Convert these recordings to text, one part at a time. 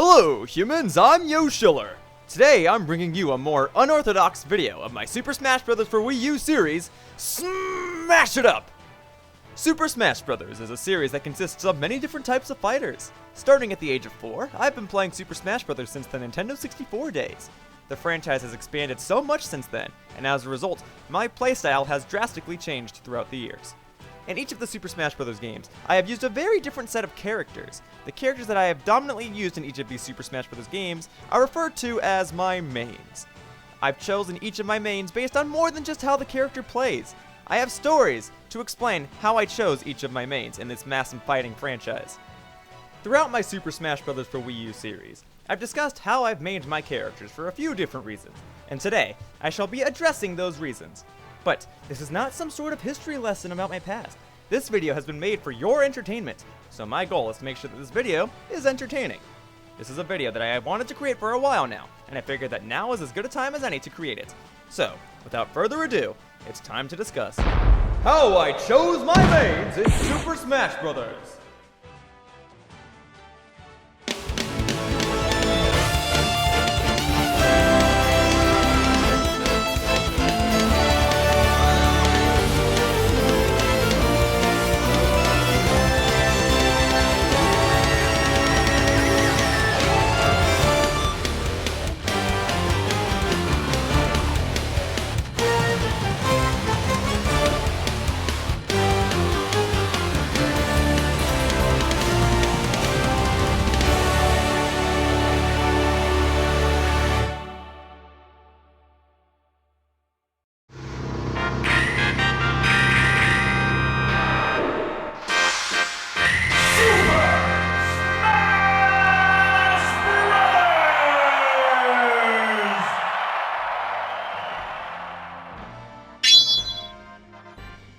Hello humans, I'm Yoshiller. Today I'm bringing you a more unorthodox video of my Super Smash Bros. For Wii U series, Smash It Up! Super Smash Bros. Is a series that consists of many different types of fighters. Starting at the age of 4, I've been playing Super Smash Bros. Since the Nintendo 64 days. The franchise has expanded so much since then, and as a result, my playstyle has drastically changed throughout the years. In each of the Super Smash Bros. Games, I have used a very different set of characters. The characters that I have dominantly used in each of these Super Smash Bros. Games are referred to as my mains. I've chosen each of my mains based on more than just how the character plays. I have stories to explain how I chose each of my mains in this massive fighting franchise. Throughout my Super Smash Bros. For Wii U series, I've discussed how I've mained my characters for a few different reasons, and today, I shall be addressing those reasons. But this is not some sort of history lesson about my past. This video has been made for your entertainment, so my goal is to make sure that this video is entertaining. This is a video that I have wanted to create for a while now, and I figured that now is as good a time as any to create it. So, without further ado, it's time to discuss how I chose my mains in Super Smash Bros.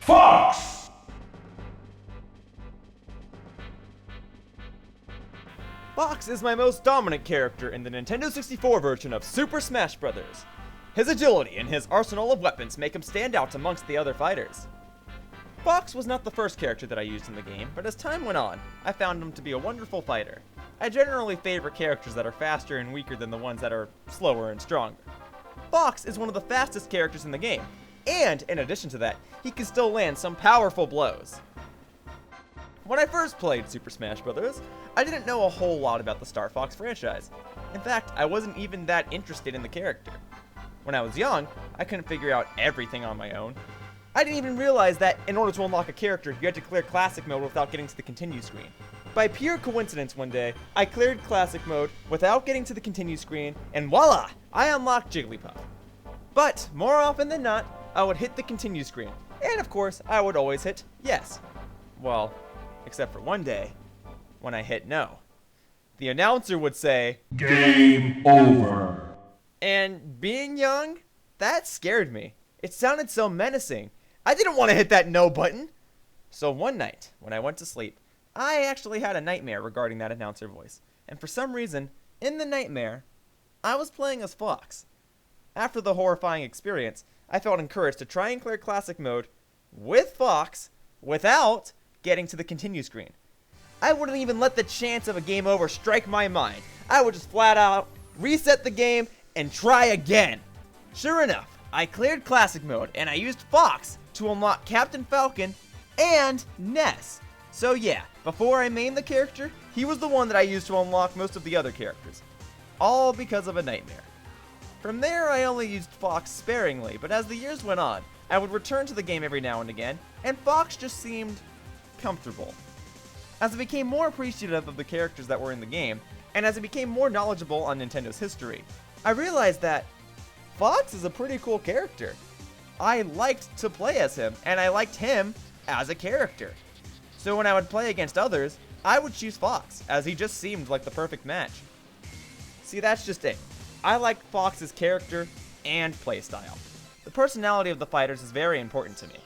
Fox! Fox is my most dominant character in the Nintendo 64 version of Super Smash Bros. His agility and his arsenal of weapons make him stand out amongst the other fighters. Fox was not the first character that I used in the game, but as time went on, I found him to be a wonderful fighter. I generally favor characters that are faster and weaker than the ones that are slower and stronger. Fox is one of the fastest characters in the game, and in addition to that, he can still land some powerful blows. When I first played Super Smash Bros., I didn't know a whole lot about the Star Fox franchise. In fact, I wasn't even that interested in the character. When I was young, I couldn't figure out everything on my own. I didn't even realize that in order to unlock a character, you had to clear Classic Mode without getting to the Continue screen. By pure coincidence one day, I cleared Classic Mode without getting to the Continue screen, and voila! I unlocked Jigglypuff. But, more often than not, I would hit the Continue screen, and of course, I would always hit yes. Well, except for one day, when I hit no. The announcer would say, Game over. And being young, that scared me. It sounded so menacing. I didn't want to hit that no button. So one night, when I went to sleep, I actually had a nightmare regarding that announcer voice. And for some reason, in the nightmare, I was playing as Fox. After the horrifying experience, I felt encouraged to try and clear Classic Mode with Fox without getting to the Continue screen. I wouldn't even let the chance of a game over strike my mind. I would just flat out reset the game and try again. Sure enough, I cleared Classic Mode and I used Fox to unlock Captain Falcon and Ness. So yeah, before I mained the character, he was the one that I used to unlock most of the other characters. All because of a nightmare. From there, I only used Fox sparingly, but as the years went on, I would return to the game every now and again, and Fox just seemed comfortable. As I became more appreciative of the characters that were in the game, and as I became more knowledgeable on Nintendo's history, I realized that Fox is a pretty cool character. I liked to play as him, and I liked him as a character. So when I would play against others, I would choose Fox, as he just seemed like the perfect match. See, that's just it. I like Fox's character and playstyle. The personality of the fighters is very important to me.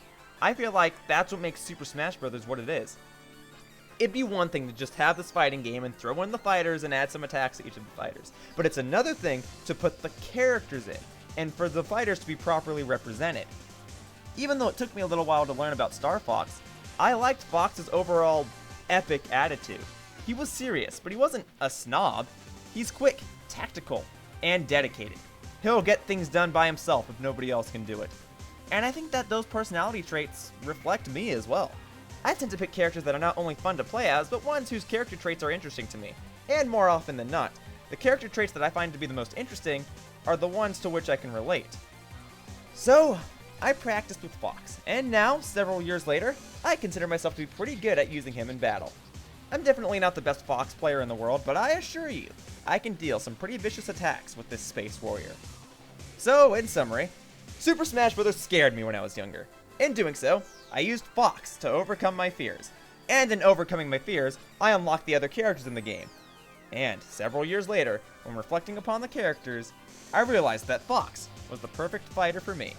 I feel like that's what makes Super Smash Bros. What it is. It'd be one thing to just have this fighting game and throw in the fighters and add some attacks to each of the fighters, but it's another thing to put the characters in, and for the fighters to be properly represented. Even though it took me a little while to learn about Star Fox, I liked Fox's overall epic attitude. He was serious, but he wasn't a snob. He's quick, tactical, and dedicated. He'll get things done by himself if nobody else can do it. And I think that those personality traits reflect me as well. I tend to pick characters that are not only fun to play as, but ones whose character traits are interesting to me. And more often than not, the character traits that I find to be the most interesting are the ones to which I can relate. So, I practiced with Fox, and now, several years later, I consider myself to be pretty good at using him in battle. I'm definitely not the best Fox player in the world, but I assure you, I can deal some pretty vicious attacks with this Space Warrior. So, in summary, Super Smash Bros. Scared me when I was younger. In doing so, I used Fox to overcome my fears. And in overcoming my fears, I unlocked the other characters in the game. And several years later, when reflecting upon the characters, I realized that Fox was the perfect fighter for me.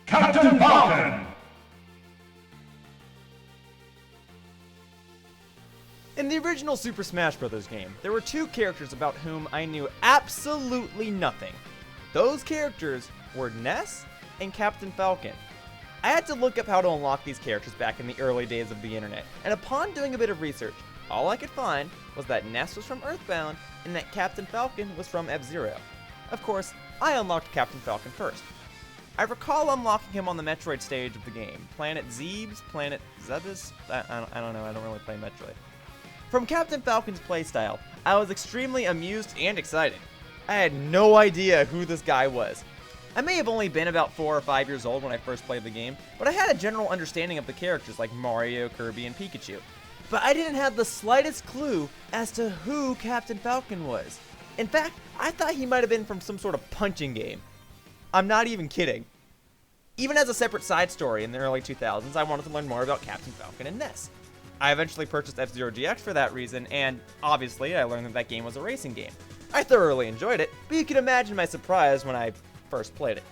Captain Falcon! In the original Super Smash Bros. Game, there were two characters about whom I knew absolutely nothing. Those characters were Ness and Captain Falcon. I had to look up how to unlock these characters back in the early days of the internet, and upon doing a bit of research, all I could find was that Ness was from Earthbound and that Captain Falcon was from F-Zero. Of course, I unlocked Captain Falcon first. I recall unlocking him on the Metroid stage of the game. Planet Zebes? Planet Zebes? I don't know, I don't really play Metroid. From Captain Falcon's playstyle, I was extremely amused and excited. I had no idea who this guy was. I may have only been about 4 or 5 years old when I first played the game, but I had a general understanding of the characters like Mario, Kirby, and Pikachu. But I didn't have the slightest clue as to who Captain Falcon was. In fact, I thought he might have been from some sort of punching game. I'm not even kidding. Even as a separate side story in the early 2000s, I wanted to learn more about Captain Falcon and Ness. I eventually purchased F-Zero GX for that reason, and obviously I learned that that game was a racing game. I thoroughly enjoyed it, but you can imagine my surprise when I first played it.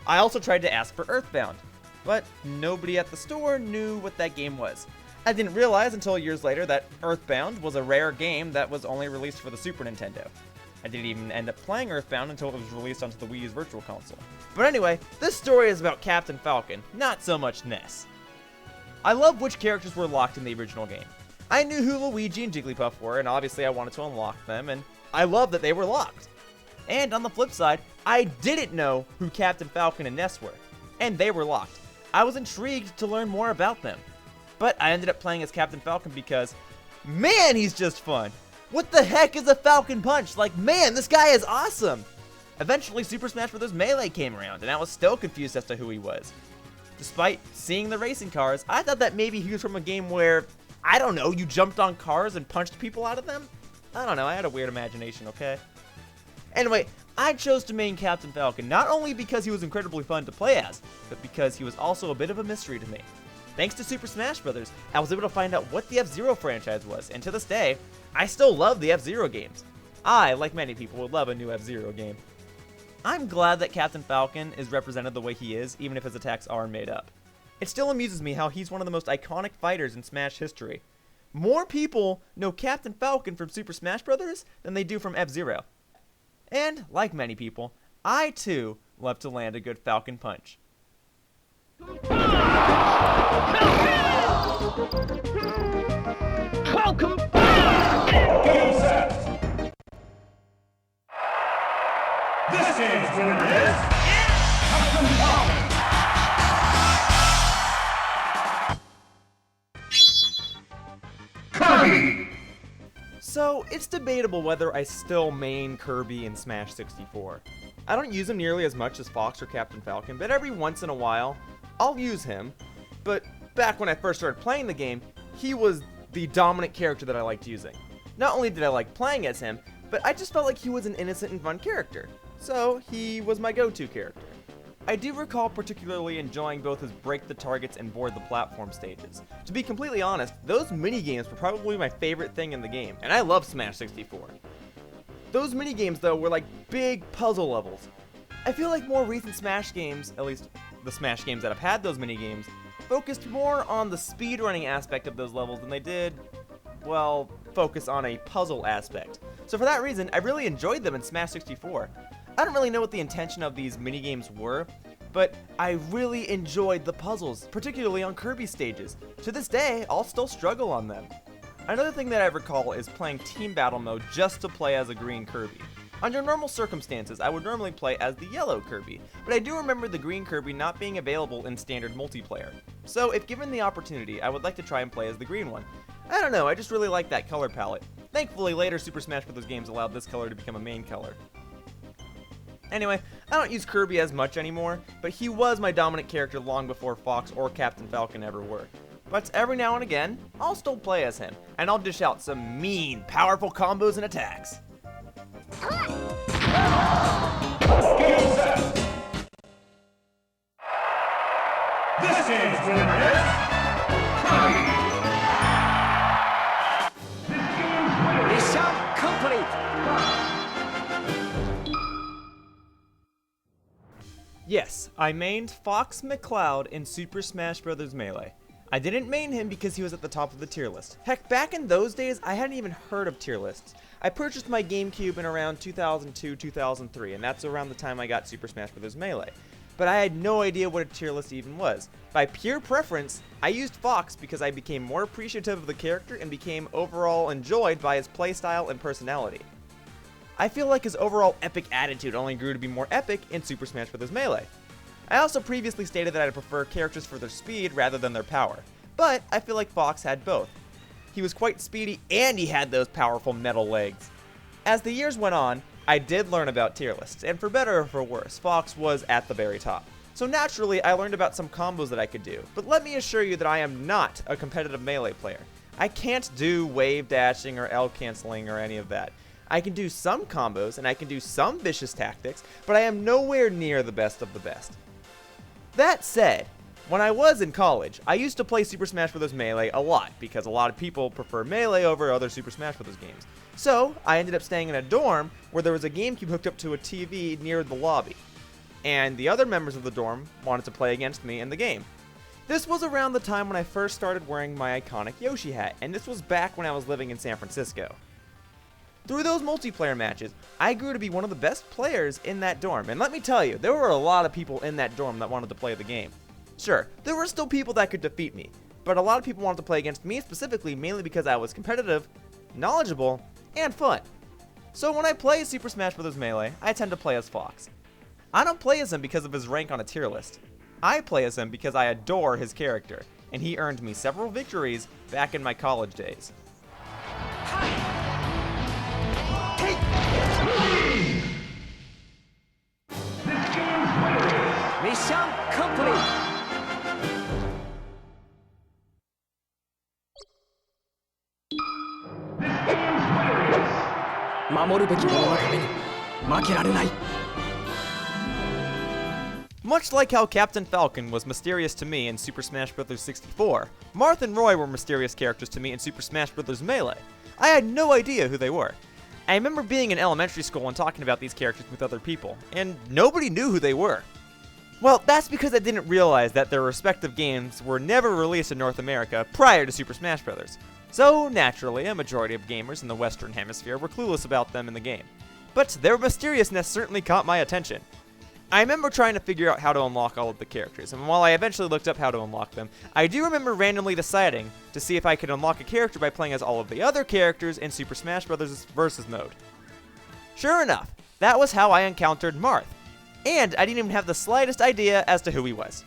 I also tried to ask for Earthbound, but nobody at the store knew what that game was. I didn't realize until years later that Earthbound was a rare game that was only released for the Super Nintendo. I didn't even end up playing Earthbound until it was released onto the Wii U's Virtual Console. But anyway, this story is about Captain Falcon, not so much Ness. I love which characters were locked in the original game. I knew who Luigi and Jigglypuff were, and obviously I wanted to unlock them, and I love that they were locked. And on the flip side, I didn't know who Captain Falcon and Ness were, and they were locked. I was intrigued to learn more about them. But I ended up playing as Captain Falcon because, man, he's just fun! What the heck is a Falcon Punch? Like, man, this guy is awesome! Eventually, Super Smash Bros. Melee came around, and I was still confused as to who he was. Despite seeing the racing cars, I thought that maybe he was from a game where, I don't know, you jumped on cars and punched people out of them? I don't know, I had a weird imagination, okay? Anyway, I chose to main Captain Falcon not only because he was incredibly fun to play as, but because he was also a bit of a mystery to me. Thanks to Super Smash Bros., I was able to find out what the F-Zero franchise was, and to this day, I still love the F-Zero games. I, like many people, would love a new F-Zero game. I'm glad that Captain Falcon is represented the way he is, even if his attacks are made up. It still amuses me how he's one of the most iconic fighters in Smash history. More people know Captain Falcon from Super Smash Bros. Than they do from F-Zero. And, like many people, I too love to land a good Falcon Punch. Welcome! Game set! This game's winner is Captain Falcon! Kirby! So, it's debatable whether I still main Kirby in Smash 64. I don't use him nearly as much as Fox or Captain Falcon, but every once in a while, I'll use him. But back when I first started playing the game, he was the dominant character that I liked using. Not only did I like playing as him, but I just felt like he was an innocent and fun character. So, he was my go-to character. I do recall particularly enjoying both his break the targets and board the platform stages. To be completely honest, those minigames were probably my favorite thing in the game, and I love Smash 64. Those minigames though were like big puzzle levels. I feel like more recent Smash games, at least the Smash games that have had those mini-games, focused more on the speedrunning aspect of those levels than they did, well, focus on a puzzle aspect. So for that reason, I really enjoyed them in Smash 64. I don't really know what the intention of these mini-games were, but I really enjoyed the puzzles, particularly on Kirby stages. To this day, I'll still struggle on them. Another thing that I recall is playing Team Battle mode just to play as a green Kirby. Under normal circumstances, I would normally play as the yellow Kirby, but I do remember the green Kirby not being available in standard multiplayer. So if given the opportunity, I would like to try and play as the green one. I don't know, I just really like that color palette. Thankfully, later Super Smash Bros. Games allowed this color to become a main color. Anyway, I don't use Kirby as much anymore, but he was my dominant character long before Fox or Captain Falcon ever were. But every now and again, I'll still play as him, and I'll dish out some mean, powerful combos and attacks. Game set. This game's winner is Kirby. This game's winner is Mission complete! Yes, I mained Fox McCloud in Super Smash Bros. Melee. I didn't main him because he was at the top of the tier list. Heck, back in those days, I hadn't even heard of tier lists. I purchased my GameCube in around 2002-2003, and that's around the time I got Super Smash Bros. Melee. But I had no idea what a tier list even was. By pure preference, I used Fox because I became more appreciative of the character and became overall enjoyed by his playstyle and personality. I feel like his overall epic attitude only grew to be more epic in Super Smash Bros. Melee. I also previously stated that I prefer characters for their speed rather than their power, but I feel like Fox had both. He was quite speedy and he had those powerful metal legs. As the years went on, I did learn about tier lists, and for better or for worse, Fox was at the very top. So naturally, I learned about some combos that I could do, but let me assure you that I am not a competitive Melee player. I can't do wave dashing or L canceling or any of that. I can do some combos and I can do some vicious tactics, but I am nowhere near the best of the best. That said, when I was in college, I used to play Super Smash Bros. Melee a lot because a lot of people prefer Melee over other Super Smash Bros. Games. So, I ended up staying in a dorm where there was a GameCube hooked up to a TV near the lobby. And the other members of the dorm wanted to play against me in the game. This was around the time when I first started wearing my iconic Yoshi hat, and this was back when I was living in San Francisco. Through those multiplayer matches, I grew to be one of the best players in that dorm, and let me tell you, there were a lot of people in that dorm that wanted to play the game. Sure, there were still people that could defeat me, but a lot of people wanted to play against me specifically mainly because I was competitive, knowledgeable, and fun. So when I play Super Smash Bros. Melee, I tend to play as Fox. I don't play as him because of his rank on a tier list. I play as him because I adore his character, and he earned me several victories back in my college days. Mission complete! 守るべき者のために負けられない Much like how Captain Falcon was mysterious to me in Super Smash Bros. 64, Marth and Roy were mysterious characters to me in Super Smash Bros. Melee. I had no idea who they were. I remember being in elementary school and talking about these characters with other people, and nobody knew who they were. Well, that's because I didn't realize that their respective games were never released in North America prior to Super Smash Bros. So, naturally, a majority of gamers in the Western Hemisphere were clueless about them in the game. But their mysteriousness certainly caught my attention. I remember trying to figure out how to unlock all of the characters, and while I eventually looked up how to unlock them, I do remember randomly deciding to see if I could unlock a character by playing as all of the other characters in Super Smash Bros. Versus mode. Sure enough, that was how I encountered Marth, and I didn't even have the slightest idea as to who he was.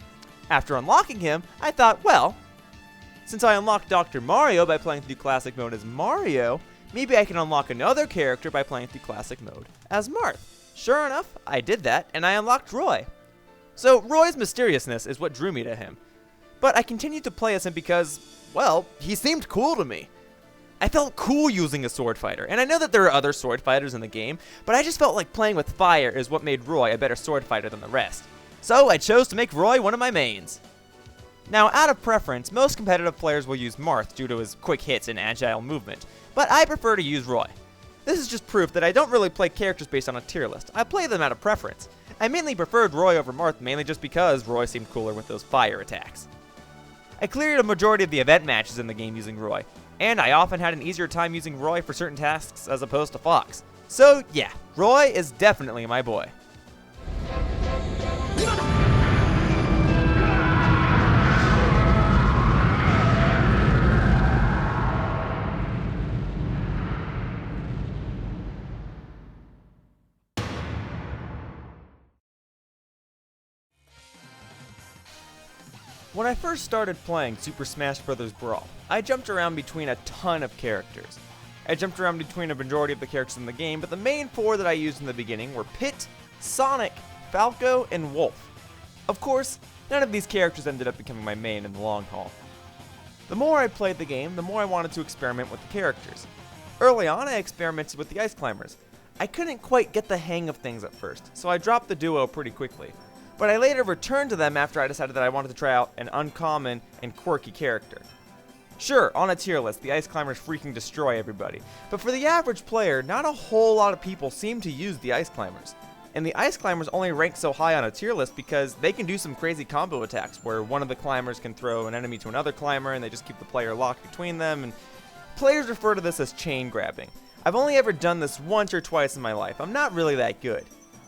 After unlocking him, I thought, well, since I unlocked Dr. Mario by playing through Classic mode as Mario, maybe I can unlock another character by playing through Classic mode as Marth. Sure enough, I did that, and I unlocked Roy. So Roy's mysteriousness is what drew me to him. But I continued to play as him because, well, he seemed cool to me. I felt cool using a sword fighter, and I know that there are other sword fighters in the game, but I just felt like playing with fire is what made Roy a better sword fighter than the rest. So I chose to make Roy one of my mains. Now, out of preference, most competitive players will use Marth due to his quick hits and agile movement, but I prefer to use Roy. This is just proof that I don't really play characters based on a tier list. I play them out of preference. I mainly preferred Roy over Marth mainly just because Roy seemed cooler with those fire attacks. I cleared a majority of the event matches in the game using Roy, and I often had an easier time using Roy for certain tasks as opposed to Fox. So yeah, Roy is definitely my boy. When I first started playing Super Smash Bros. Brawl, I jumped around between a ton of characters. I jumped around between a majority of the characters in the game, but the main 4 that I used in the beginning were Pit, Sonic, Falco, and Wolf. Of course, none of these characters ended up becoming my main in the long haul. The more I played the game, the more I wanted to experiment with the characters. Early on, I experimented with the Ice Climbers. I couldn't quite get the hang of things at first, so I dropped the duo pretty quickly. But I later returned to them after I decided that I wanted to try out an uncommon and quirky character. Sure, on a tier list, the Ice Climbers freaking destroy everybody, but for the average player, not a whole lot of people seem to use the Ice Climbers. And the Ice Climbers only rank so high on a tier list because they can do some crazy combo attacks where one of the climbers can throw an enemy to another climber and they just keep the player locked between them, and players refer to this as chain grabbing. I've only ever done this once or twice in my life. I'm not really that good.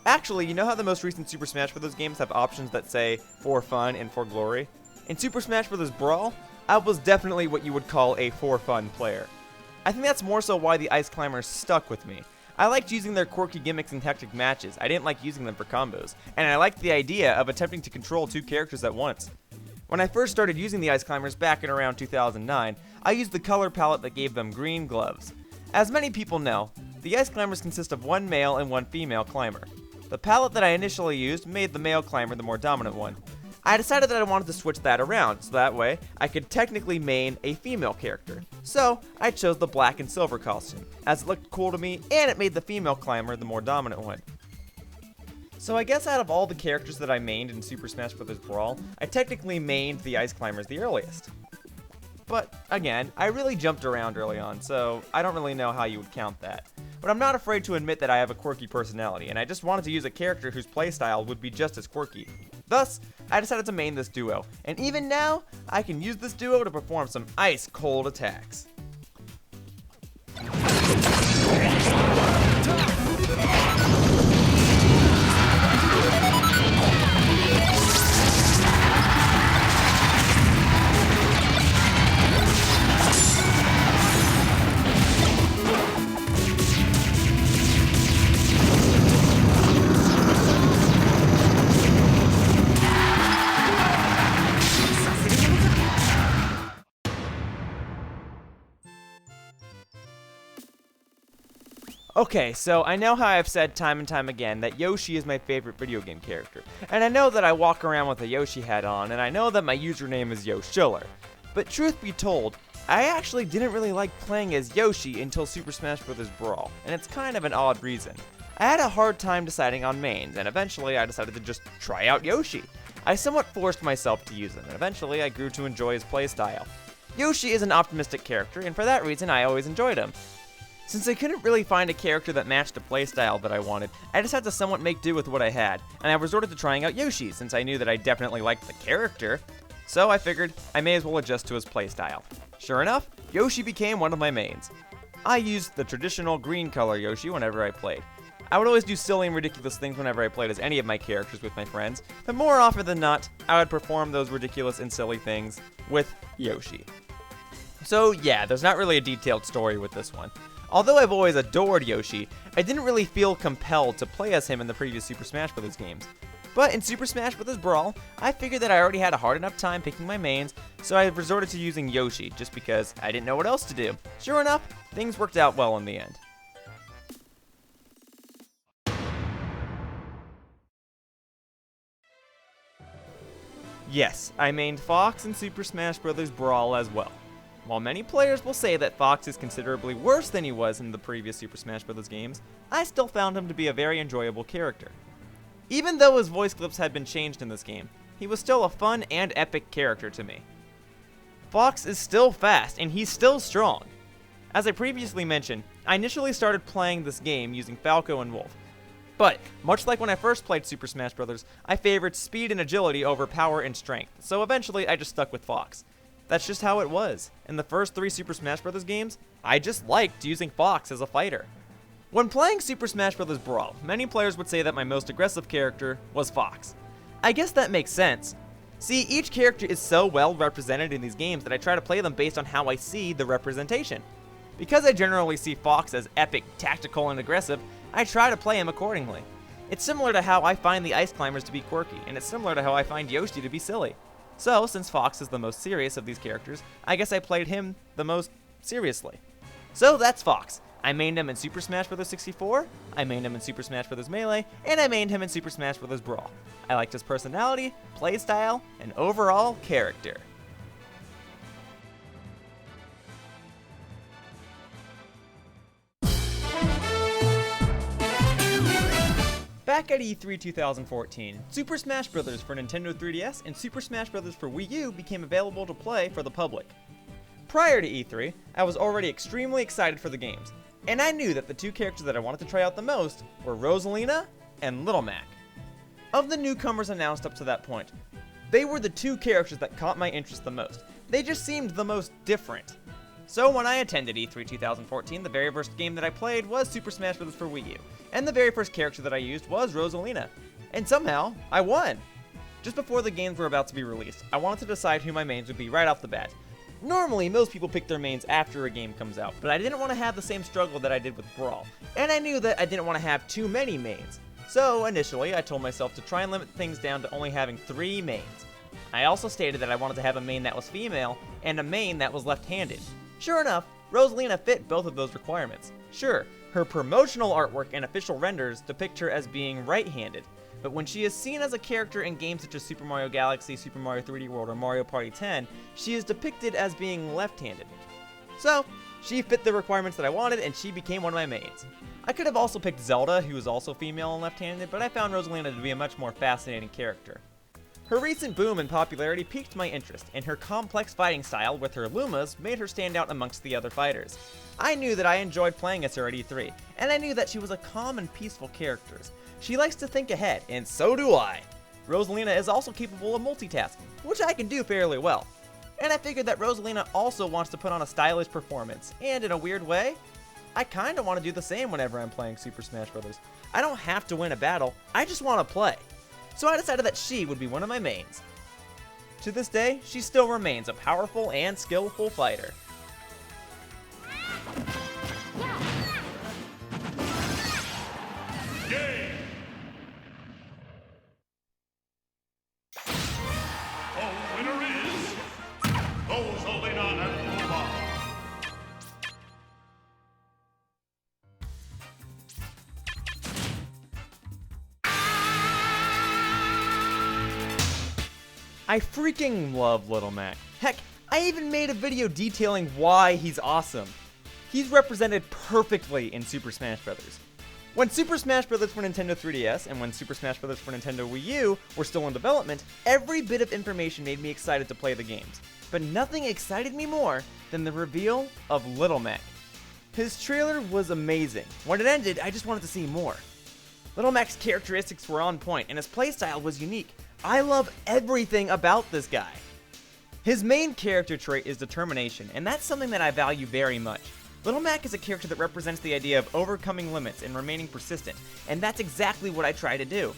Actually, you know how the most recent Super Smash Bros. Games have options that say, for fun and for glory? In Super Smash Bros. Brawl, I was definitely what you would call a for fun player. I think that's more so why the Ice Climbers stuck with me. I liked using their quirky gimmicks in hectic matches, I didn't like using them for combos, and I liked the idea of attempting to control 2 characters at once. When I first started using the Ice Climbers back in around 2009, I used the color palette that gave them green gloves. As many people know, the Ice Climbers consist of 1 male and 1 female climber. The palette that I initially used made the male climber the more dominant one. I decided that I wanted to switch that around, so that way I could technically main a female character. So I chose the black and silver costume, as it looked cool to me and it made the female climber the more dominant one. So I guess out of all the characters that I mained in Super Smash Bros. Brawl, I technically mained the Ice Climbers the earliest. But again, I really jumped around early on, so I don't really know how you would count that. But I'm not afraid to admit that I have a quirky personality, and I just wanted to use a character whose playstyle would be just as quirky. Thus, I decided to main this duo, and even now, I can use this duo to perform some ice-cold attacks. Okay, so I know how I've said time and time again that Yoshi is my favorite video game character, and I know that I walk around with a Yoshi hat on, and I know that my username is Yoshiller. But truth be told, I actually didn't really like playing as Yoshi until Super Smash Bros. Brawl, and it's kind of an odd reason. I had a hard time deciding on mains, and eventually I decided to just try out Yoshi. I somewhat forced myself to use him, and eventually I grew to enjoy his playstyle. Yoshi is an optimistic character, and for that reason I always enjoyed him. Since I couldn't really find a character that matched the playstyle that I wanted, I just had to somewhat make do with what I had, and I resorted to trying out Yoshi since I knew that I definitely liked the character. So I figured I may as well adjust to his playstyle. Sure enough, Yoshi became one of my mains. I used the traditional green color Yoshi whenever I played. I would always do silly and ridiculous things whenever I played as any of my characters with my friends, but more often than not, I would perform those ridiculous and silly things with Yoshi. So yeah, there's not really a detailed story with this one. Although I've always adored Yoshi, I didn't really feel compelled to play as him in the previous Super Smash Bros. Games. But in Super Smash Bros. Brawl, I figured that I already had a hard enough time picking my mains, so I resorted to using Yoshi, just because I didn't know what else to do. Sure enough, things worked out well in the end. Yes, I mained Fox in Super Smash Bros. Brawl as well. While many players will say that Fox is considerably worse than he was in the previous Super Smash Bros. Games, I still found him to be a very enjoyable character. Even though his voice clips had been changed in this game, he was still a fun and epic character to me. Fox is still fast, and he's still strong. As I previously mentioned, I initially started playing this game using Falco and Wolf. But, much like when I first played Super Smash Bros., I favored speed and agility over power and strength, so eventually I just stuck with Fox. That's just how it was. In the first 3 Super Smash Bros. Games, I just liked using Fox as a fighter. When playing Super Smash Bros. Brawl, many players would say that my most aggressive character was Fox. I guess that makes sense. See, each character is so well represented in these games that I try to play them based on how I see the representation. Because I generally see Fox as epic, tactical, and aggressive, I try to play him accordingly. It's similar to how I find the Ice Climbers to be quirky, and it's similar to how I find Yoshi to be silly. So, since Fox is the most serious of these characters, I guess I played him the most seriously. So that's Fox. I mained him in Super Smash Bros. 64, I mained him in Super Smash Bros. Melee, and I mained him in Super Smash Bros. Brawl. I liked his personality, playstyle, and overall character. Back at E3 2014, Super Smash Bros. For Nintendo 3DS and Super Smash Bros. For Wii U became available to play for the public. Prior to E3, I was already extremely excited for the games, and I knew that the 2 characters that I wanted to try out the most were Rosalina and Little Mac. Of the newcomers announced up to that point, they were the 2 characters that caught my interest the most. They just seemed the most different. So when I attended E3 2014, the very first game that I played was Super Smash Bros. For Wii U, and the very first character that I used was Rosalina. And somehow, I won! Just before the games were about to be released, I wanted to decide who my mains would be right off the bat. Normally, most people pick their mains after a game comes out, but I didn't want to have the same struggle that I did with Brawl, and I knew that I didn't want to have too many mains. So, initially, I told myself to try and limit things down to only having 3 mains. I also stated that I wanted to have a main that was female, and a main that was left-handed. Sure enough, Rosalina fit both of those requirements. Sure, her promotional artwork and official renders depict her as being right-handed, but when she is seen as a character in games such as Super Mario Galaxy, Super Mario 3D World, or Mario Party 10, she is depicted as being left-handed. So, she fit the requirements that I wanted, and she became one of my mains. I could have also picked Zelda, who is also female and left-handed, but I found Rosalina to be a much more fascinating character. Her recent boom in popularity piqued my interest, and her complex fighting style with her Lumas made her stand out amongst the other fighters. I knew that I enjoyed playing as her at E3, and I knew that she was a calm and peaceful character. She likes to think ahead, and so do I. Rosalina is also capable of multitasking, which I can do fairly well. And I figured that Rosalina also wants to put on a stylish performance, and in a weird way, I kinda want to do the same whenever I'm playing Super Smash Bros. I don't have to win a battle, I just want to play. So I decided that she would be one of my mains. To this day, she still remains a powerful and skillful fighter. Game. The winner is Rosalina Luma. I freaking love Little Mac. Heck, I even made a video detailing why he's awesome. He's represented perfectly in Super Smash Bros. When Super Smash Bros. For Nintendo 3DS and when Super Smash Bros. For Nintendo Wii U were still in development, every bit of information made me excited to play the games. But nothing excited me more than the reveal of Little Mac. His trailer was amazing. When it ended, I just wanted to see more. Little Mac's characteristics were on point, and his playstyle was unique. I love everything about this guy. His main character trait is determination, and that's something that I value very much. Little Mac is a character that represents the idea of overcoming limits and remaining persistent, and that's exactly what I try to do.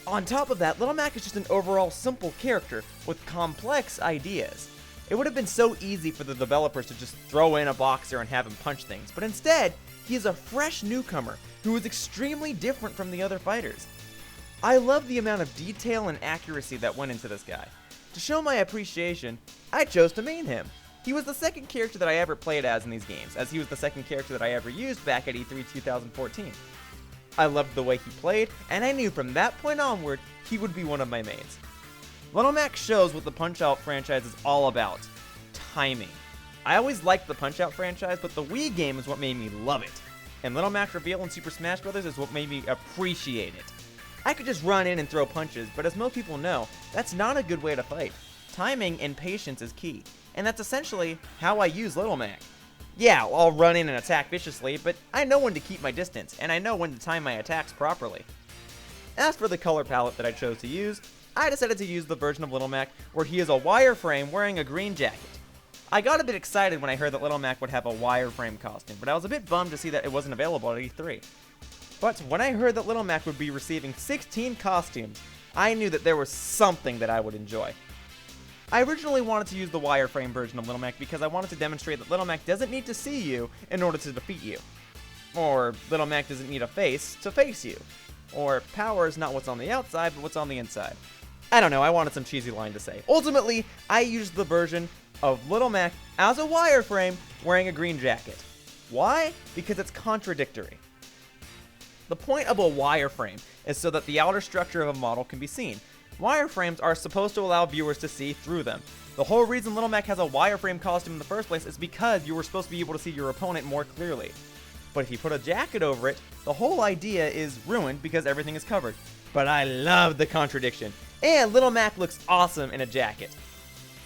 On top of that, Little Mac is just an overall simple character with complex ideas. It would have been so easy for the developers to just throw in a boxer and have him punch things, but instead, he is a fresh newcomer who is extremely different from the other fighters. I love the amount of detail and accuracy that went into this guy. To show my appreciation, I chose to main him. He was the second character that I ever played as in these games, as he was the second character that I ever used back at E3 2014. I loved the way he played, and I knew from that point onward, he would be one of my mains. Little Mac shows what the Punch-Out franchise is all about: timing. I always liked the Punch-Out franchise, but the Wii game is what made me love it. And Little Mac's reveal in Super Smash Bros. Is what made me appreciate it. I could just run in and throw punches, but as most people know, that's not a good way to fight. Timing and patience is key, and that's essentially how I use Little Mac. Yeah, I'll run in and attack viciously, but I know when to keep my distance, and I know when to time my attacks properly. As for the color palette that I chose to use, I decided to use the version of Little Mac where he is a wireframe wearing a green jacket. I got a bit excited when I heard that Little Mac would have a wireframe costume, but I was a bit bummed to see that it wasn't available at E3. But when I heard that Little Mac would be receiving 16 costumes, I knew that there was something that I would enjoy. I originally wanted to use the wireframe version of Little Mac because I wanted to demonstrate that Little Mac doesn't need to see you in order to defeat you. Or Little Mac doesn't need a face to face you. Or power is not what's on the outside, but what's on the inside. I don't know, I wanted some cheesy line to say. Ultimately, I used the version of Little Mac as a wireframe wearing a green jacket. Why? Because it's contradictory. The point of a wireframe is so that the outer structure of a model can be seen. Wireframes are supposed to allow viewers to see through them. The whole reason Little Mac has a wireframe costume in the first place is because you were supposed to be able to see your opponent more clearly. But if you put a jacket over it, the whole idea is ruined because everything is covered. But I love the contradiction, and Little Mac looks awesome in a jacket.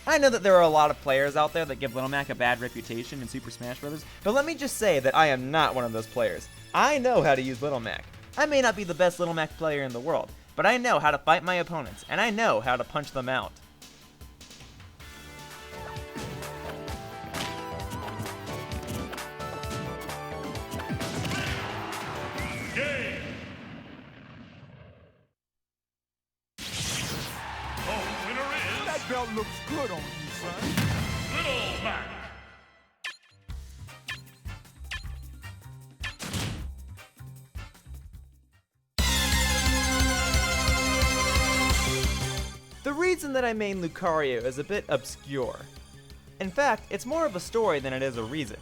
I know that there are a lot of players out there that give Little Mac a bad reputation in Super Smash Bros., but let me just say that I am not one of those players. I know how to use Little Mac. I may not be the best Little Mac player in the world, but I know how to fight my opponents, and I know how to punch them out. Game. The winner is That belt looks good on you, son. Little Mac. The reason that I made Lucario is a bit obscure. In fact, it's more of a story than it is a reason.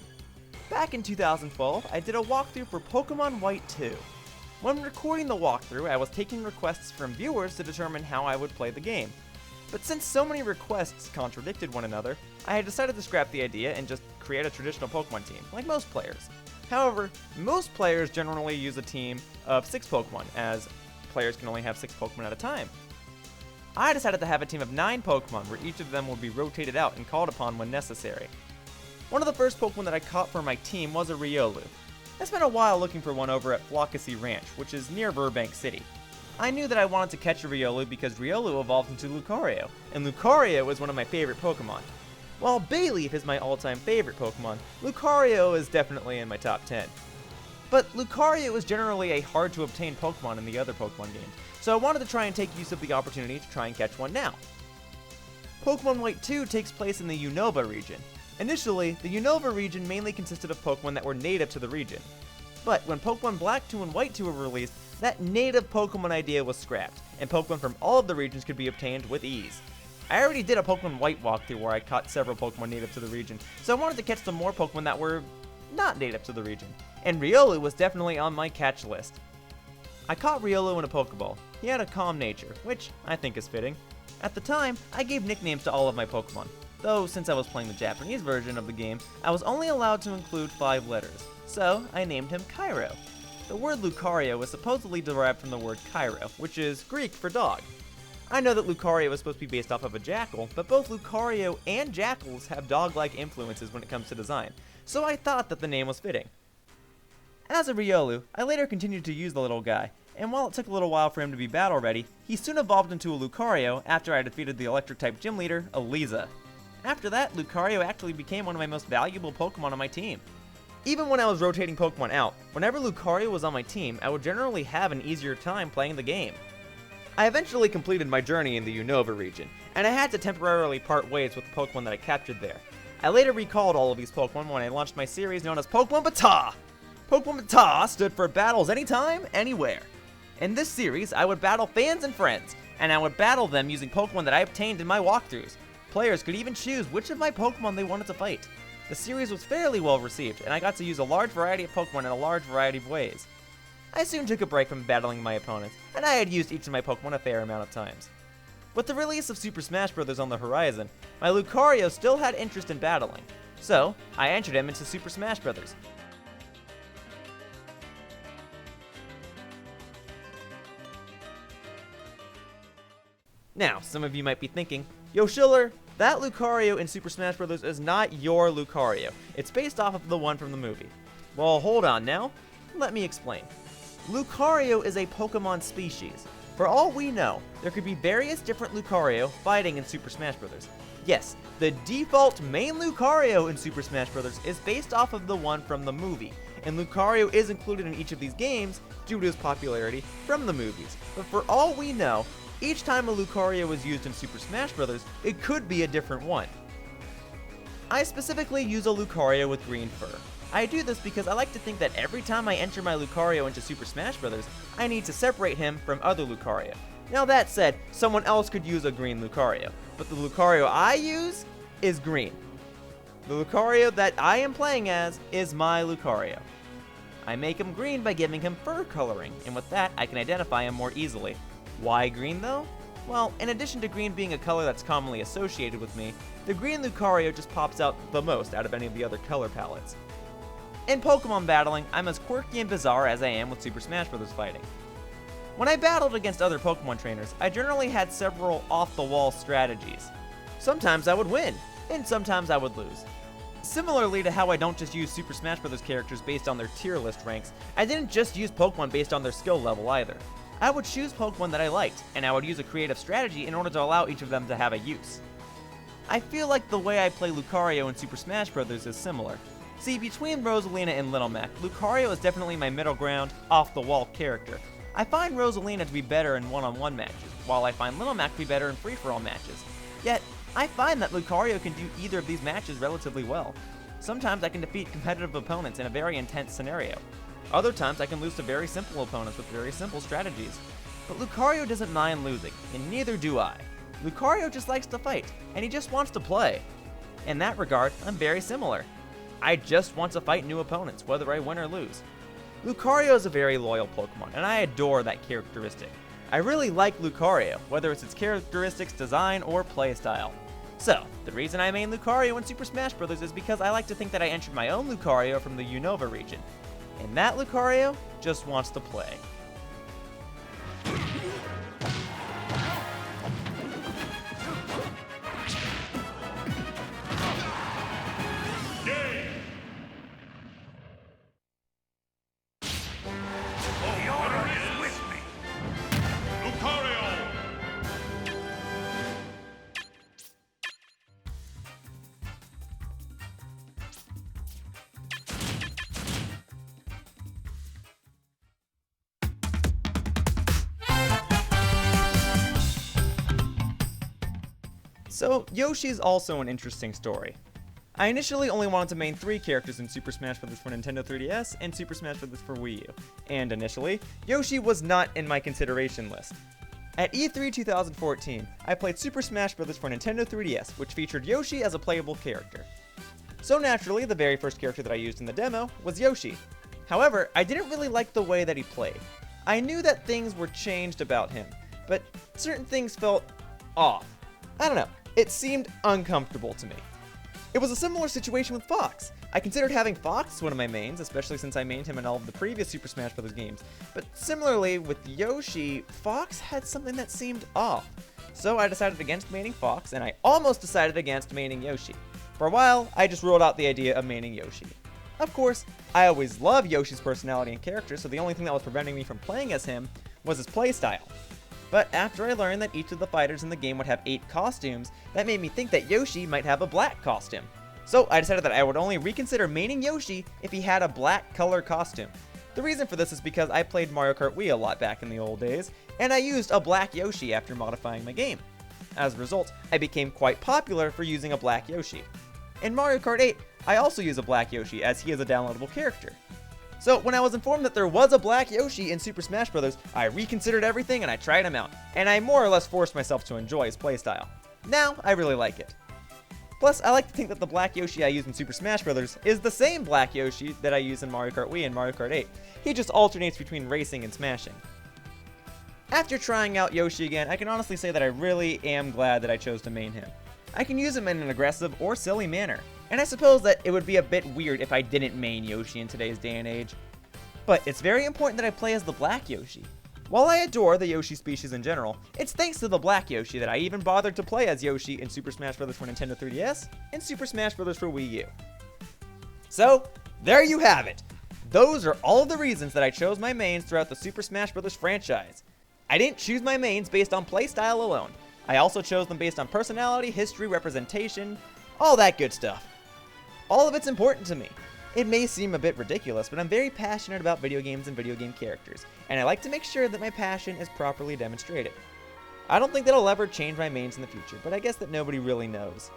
Back in 2012, I did a walkthrough for Pokemon White 2. When recording the walkthrough, I was taking requests from viewers to determine how I would play the game. But since so many requests contradicted one another, I had decided to scrap the idea and just create a traditional Pokemon team, like most players. However, most players generally use a team of 6 Pokemon, as players can only have 6 Pokemon at a time. I decided to have a team of 9 Pokemon where each of them would be rotated out and called upon when necessary. One of the first Pokemon that I caught for my team was a Riolu. I spent a while looking for one over at Flockacy Ranch, which is near Burbank City. I knew that I wanted to catch a Riolu because Riolu evolved into Lucario, and Lucario is one of my favorite Pokemon. While Bayleaf is my all-time favorite Pokemon, Lucario is definitely in my top 10. But Lucario is generally a hard-to-obtain Pokemon in the other Pokemon games, so I wanted to try and take use of the opportunity to try and catch one now. Pokemon White 2 takes place in the Unova region. Initially, the Unova region mainly consisted of Pokemon that were native to the region. But when Pokemon Black 2 and White 2 were released, that native Pokemon idea was scrapped, and Pokemon from all of the regions could be obtained with ease. I already did a Pokemon White walkthrough where I caught several Pokemon native to the region, so I wanted to catch some more Pokemon that were not native to the region, and Riolu was definitely on my catch list. I caught Riolu in a Pokeball. He had a calm nature, which I think is fitting. At the time, I gave nicknames to all of my Pokemon, though since I was playing the Japanese version of the game, I was only allowed to include 5 letters, so I named him Cairo. The word Lucario was supposedly derived from the word Cairo, which is Greek for dog. I know that Lucario is supposed to be based off of a jackal, but both Lucario and jackals have dog-like influences when it comes to design, so I thought that the name was fitting. As a Riolu, I later continued to use the little guy, and while it took a little while for him to be battle ready, he soon evolved into a Lucario after I defeated the electric-type gym leader, Eliza. After that, Lucario actually became one of my most valuable Pokemon on my team. Even when I was rotating Pokemon out, whenever Lucario was on my team, I would generally have an easier time playing the game. I eventually completed my journey in the Unova region, and I had to temporarily part ways with the Pokemon that I captured there. I later recalled all of these Pokemon when I launched my series known as Pokemon Battah! Pokemon Battah stood for Battles Anytime, Anywhere. In this series, I would battle fans and friends, and I would battle them using Pokemon that I obtained in my walkthroughs. Players could even choose which of my Pokemon they wanted to fight. The series was fairly well received, and I got to use a large variety of Pokemon in a large variety of ways. I soon took a break from battling my opponents, and I had used each of my Pokemon a fair amount of times. With the release of Super Smash Bros. On the horizon, my Lucario still had interest in battling, so I entered him into Super Smash Bros. Now, some of you might be thinking, Yoshiller, that Lucario in Super Smash Bros. Is not your Lucario. It's based off of the one from the movie. Well, hold on now. Let me explain. Lucario is a Pokemon species. For all we know, there could be various different Lucario fighting in Super Smash Bros. Yes, the default main Lucario in Super Smash Bros. Is based off of the one from the movie, and Lucario is included in each of these games due to his popularity from the movies. But for all we know, each time a Lucario is used in Super Smash Bros., it could be a different one. I specifically use a Lucario with green fur. I do this because I like to think that every time I enter my Lucario into Super Smash Bros., I need to separate him from other Lucario. Now that said, someone else could use a green Lucario, but the Lucario I use is green. The Lucario that I am playing as is my Lucario. I make him green by giving him fur coloring, and with that I can identify him more easily. Why green though? Well, in addition to green being a color that's commonly associated with me, the green Lucario just pops out the most out of any of the other color palettes. In Pokemon battling, I'm as quirky and bizarre as I am with Super Smash Bros. Fighting. When I battled against other Pokemon trainers, I generally had several off-the-wall strategies. Sometimes I would win, and sometimes I would lose. Similarly to how I don't just use Super Smash Bros. Characters based on their tier list ranks, I didn't just use Pokemon based on their skill level either. I would choose Pokemon that I liked, and I would use a creative strategy in order to allow each of them to have a use. I feel like the way I play Lucario in Super Smash Bros. Is similar. See, between Rosalina and Little Mac, Lucario is definitely my middle ground, off-the-wall character. I find Rosalina to be better in one-on-one matches, while I find Little Mac to be better in free-for-all matches. Yet, I find that Lucario can do either of these matches relatively well. Sometimes I can defeat competitive opponents in a very intense scenario. Other times I can lose to very simple opponents with very simple strategies. But Lucario doesn't mind losing, and neither do I. Lucario just likes to fight, and he just wants to play. In that regard, I'm very similar. I just want to fight new opponents, whether I win or lose. Lucario is a very loyal Pokemon, and I adore that characteristic. I really like Lucario, whether it's its characteristics, design, or playstyle. So, the reason I main Lucario in Super Smash Bros. Is because I like to think that I entered my own Lucario from the Unova region. And that Lucario just wants to play. So, Yoshi's also an interesting story. I initially only wanted to main 3 characters in Super Smash Bros. For Nintendo 3DS and Super Smash Bros. For Wii U, and initially, Yoshi was not in my consideration list. At E3 2014, I played Super Smash Bros. For Nintendo 3DS, which featured Yoshi as a playable character. So naturally, the very first character that I used in the demo was Yoshi. However, I didn't really like the way that he played. I knew that things were changed about him, but certain things felt off. I don't know. It seemed uncomfortable to me. It was a similar situation with Fox. I considered having Fox as one of my mains, especially since I mained him in all of the previous Super Smash Bros. Games. But similarly with Yoshi, Fox had something that seemed off. So I decided against maining Fox, and I almost decided against maining Yoshi. For a while, I just ruled out the idea of maining Yoshi. Of course, I always loved Yoshi's personality and character, so the only thing that was preventing me from playing as him was his playstyle. But after I learned that each of the fighters in the game would have 8 costumes, that made me think that Yoshi might have a black costume. So I decided that I would only reconsider maining Yoshi if he had a black color costume. The reason for this is because I played Mario Kart Wii a lot back in the old days, and I used a black Yoshi after modifying my game. As a result, I became quite popular for using a black Yoshi. In Mario Kart 8, I also use a black Yoshi as he is a downloadable character. So when I was informed that there was a black Yoshi in Super Smash Bros., I reconsidered everything and I tried him out, and I more or less forced myself to enjoy his playstyle. Now, I really like it. Plus, I like to think that the black Yoshi I use in Super Smash Bros. Is the same black Yoshi that I use in Mario Kart Wii and Mario Kart 8. He just alternates between racing and smashing. After trying out Yoshi again, I can honestly say that I really am glad that I chose to main him. I can use him in an aggressive or silly manner, and I suppose that it would be a bit weird if I didn't main Yoshi in today's day and age. But it's very important that I play as the black Yoshi. While I adore the Yoshi species in general, it's thanks to the Black Yoshi that I even bothered to play as Yoshi in Super Smash Bros. For Nintendo 3DS and Super Smash Bros. For Wii U. So, there you have it. Those are all of the reasons that I chose my mains throughout the Super Smash Bros. Franchise. I didn't choose my mains based on playstyle alone. I also chose them based on personality, history, representation, all that good stuff. All of it's important to me. It may seem a bit ridiculous, but I'm very passionate about video games and video game characters, and I like to make sure that my passion is properly demonstrated. I don't think that I'll ever change my mains in the future, but I guess that nobody really knows.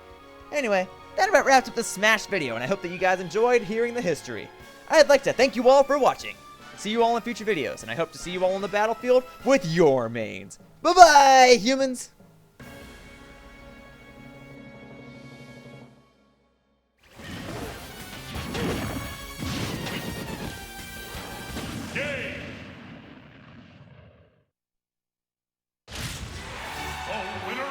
Anyway, that about wraps up this Smash video, and I hope that you guys enjoyed hearing the history. I'd like to thank you all for watching. See you all in future videos, and I hope to see you all on the battlefield with your mains. Bye-bye, humans! Game. The winner